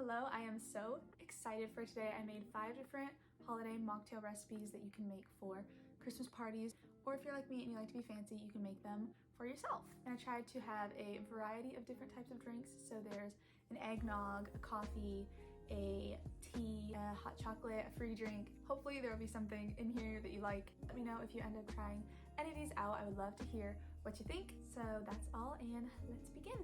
Hello, I am so excited for today. I made 5 different holiday mocktail recipes that you can make for Christmas parties, or if you're like me and you like to be fancy, you can make them for yourself. And I tried to have a variety of different types of drinks. So there's an eggnog, a coffee, a tea, a hot chocolate, a fruity drink. Hopefully there will be something in here that you like. Let me know if you end up trying any of these out. I would love to hear what you think. So that's all, and let's begin.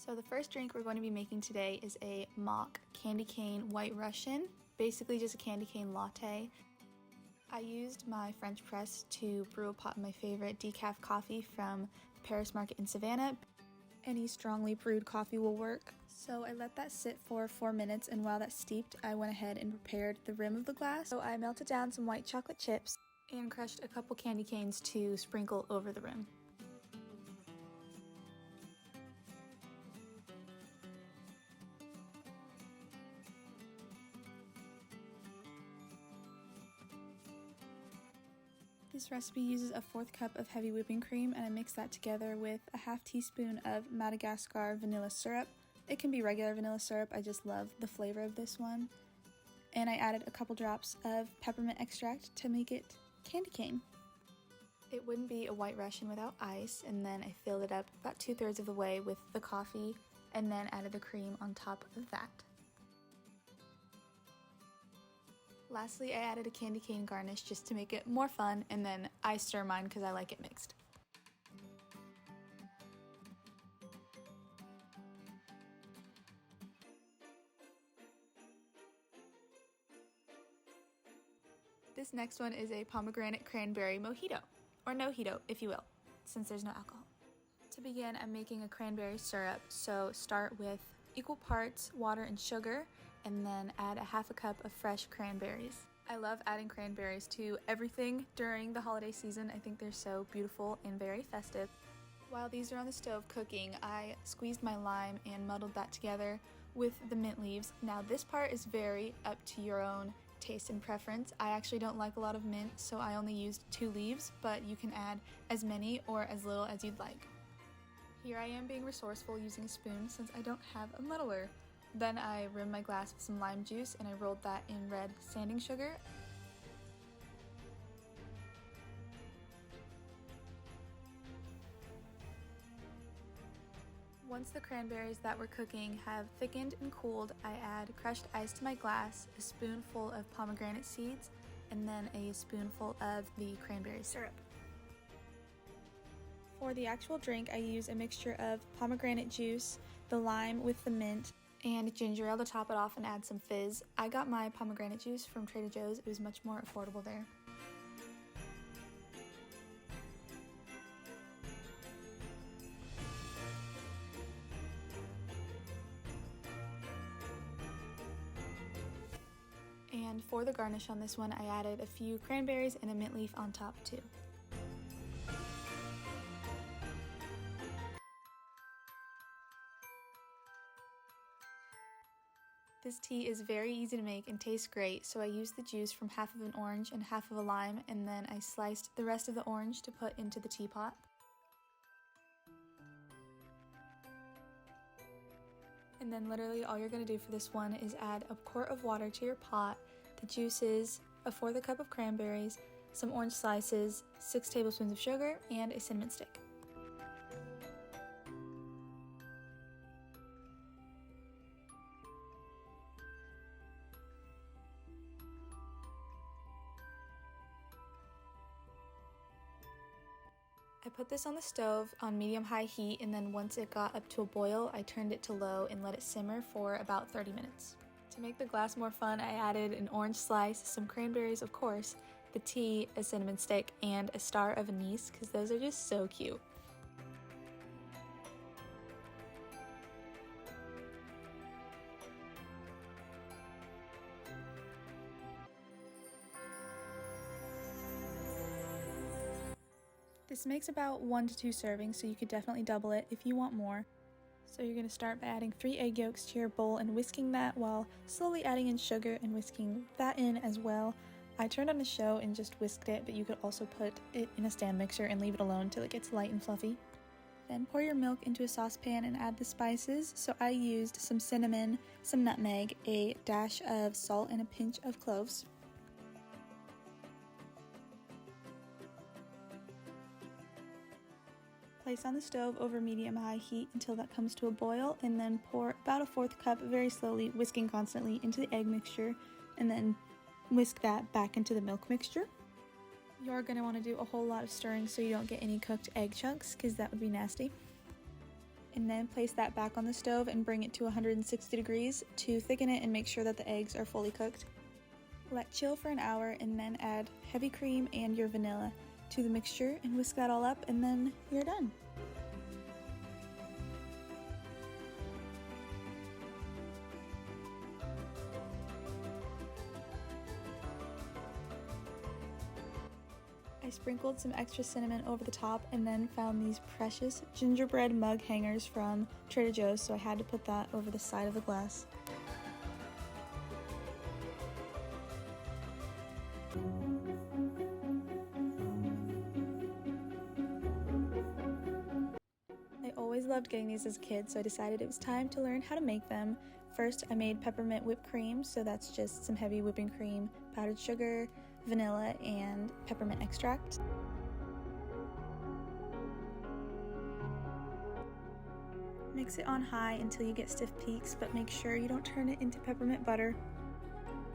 So the first drink we're going to be making today is a mock candy cane white Russian, basically just a candy cane latte. I used my French press to brew a pot of my favorite decaf coffee from the Paris Market in Savannah. Any strongly brewed coffee will work. So I let that sit for 4 minutes, and while that steeped, I went ahead and prepared the rim of the glass. So I melted down some white chocolate chips and crushed a couple candy canes to sprinkle over the rim. This recipe uses a 1/4 cup of heavy whipping cream, and I mix that together with a 1/2 teaspoon of Madagascar vanilla syrup. It can be regular vanilla syrup, I just love the flavor of this one. And I added a couple drops of peppermint extract to make it candy cane. It wouldn't be a white Russian without ice, and then I filled it up about 2/3 of the way with the coffee, and then added the cream on top of that. Lastly, I added a candy cane garnish just to make it more fun, and then I stir mine because I like it mixed. This next one is a pomegranate cranberry mojito, or no-hito if you will, since there's no alcohol. To begin, I'm making a cranberry syrup, so start with equal parts water and sugar, and then add a 1/2 cup of fresh cranberries. I love adding cranberries to everything during the holiday season. I think they're so beautiful and very festive. While these are on the stove cooking, I squeezed my lime and muddled that together with the mint leaves. Now this part is very up to your own taste and preference. I actually don't like a lot of mint, so I only used 2 leaves, but you can add as many or as little as you'd like. Here I am being resourceful using a spoon since I don't have a muddler. Then I rimmed my glass with some lime juice, and I rolled that in red sanding sugar. Once the cranberries that were cooking have thickened and cooled, I add crushed ice to my glass, a spoonful of pomegranate seeds, and then a spoonful of the cranberry syrup. For the actual drink, I use a mixture of pomegranate juice, the lime with the mint, and ginger ale to top it off and add some fizz. I got my pomegranate juice from Trader Joe's. It was much more affordable there. And for the garnish on this one, I added a few cranberries and a mint leaf on top too. This tea is very easy to make and tastes great, so I used the juice from 1/2 of an orange and 1/2 of a lime, and then I sliced the rest of the orange to put into the teapot. And then literally all you're going to do for this one is add a quart of water to your pot, the juices, a 1/4 cup of cranberries, some orange slices, 6 tablespoons of sugar, and a cinnamon stick. I put this on the stove on medium-high heat, and then once it got up to a boil, I turned it to low and let it simmer for about 30 minutes. To make the glass more fun, I added an orange slice, some cranberries of course, the tea, a cinnamon stick, and a star of anise because those are just so cute. This makes about 1 to 2 servings, so you could definitely double it if you want more. So you're going to start by adding 3 egg yolks to your bowl and whisking that while slowly adding in sugar and whisking that in as well. I turned on the show and just whisked it, but you could also put it in a stand mixer and leave it alone till it gets light and fluffy. Then pour your milk into a saucepan and add the spices. So I used some cinnamon, some nutmeg, a dash of salt, and a pinch of cloves. Place on the stove over medium-high heat until that comes to a boil, and then pour about a 1/4 cup very slowly, whisking constantly, into the egg mixture, and then whisk that back into the milk mixture. You're going to want to do a whole lot of stirring so you don't get any cooked egg chunks, because that would be nasty. And then place that back on the stove and bring it to 160 degrees to thicken it and make sure that the eggs are fully cooked. Let chill for an hour and then add heavy cream and your vanilla to the mixture and whisk that all up, and then you're done. I sprinkled some extra cinnamon over the top and then found these precious gingerbread mug hangers from Trader Joe's, so I had to put that over the side of the glass. I always loved getting these as a kid, so I decided it was time to learn how to make them. First, I made peppermint whipped cream, so that's just some heavy whipping cream, powdered sugar, vanilla, and peppermint extract. Mix it on high until you get stiff peaks, but make sure you don't turn it into peppermint butter.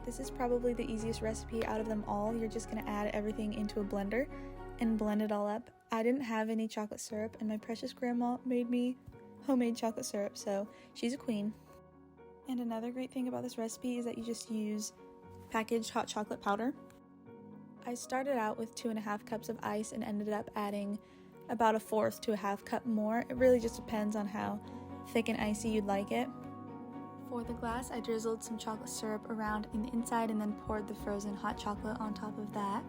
This is probably the easiest recipe out of them all. You're just going to add everything into a blender and blend it all up. I didn't have any chocolate syrup, and my precious grandma made me homemade chocolate syrup, so she's a queen. And another great thing about this recipe is that you just use packaged hot chocolate powder. I started out with 2.5 cups of ice and ended up adding about 1/4 to 1/2 cup more. It really just depends on how thick and icy you'd like it. For the glass, I drizzled some chocolate syrup around in the inside and then poured the frozen hot chocolate on top of that.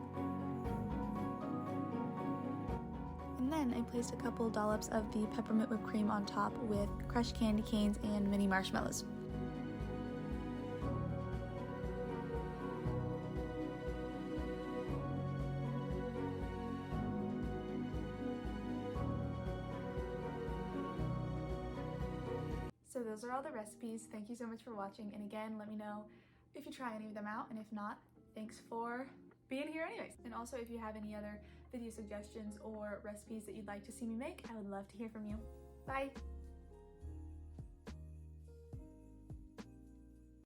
And then I placed a couple dollops of the peppermint whipped cream on top with crushed candy canes and mini marshmallows. So those are all the recipes. Thank you so much for watching, and again, let me know if you try any of them out, and if not, thanks for being here anyways. And also, if you have any other video suggestions or recipes that you'd like to see me make, I would love to hear from you. Bye!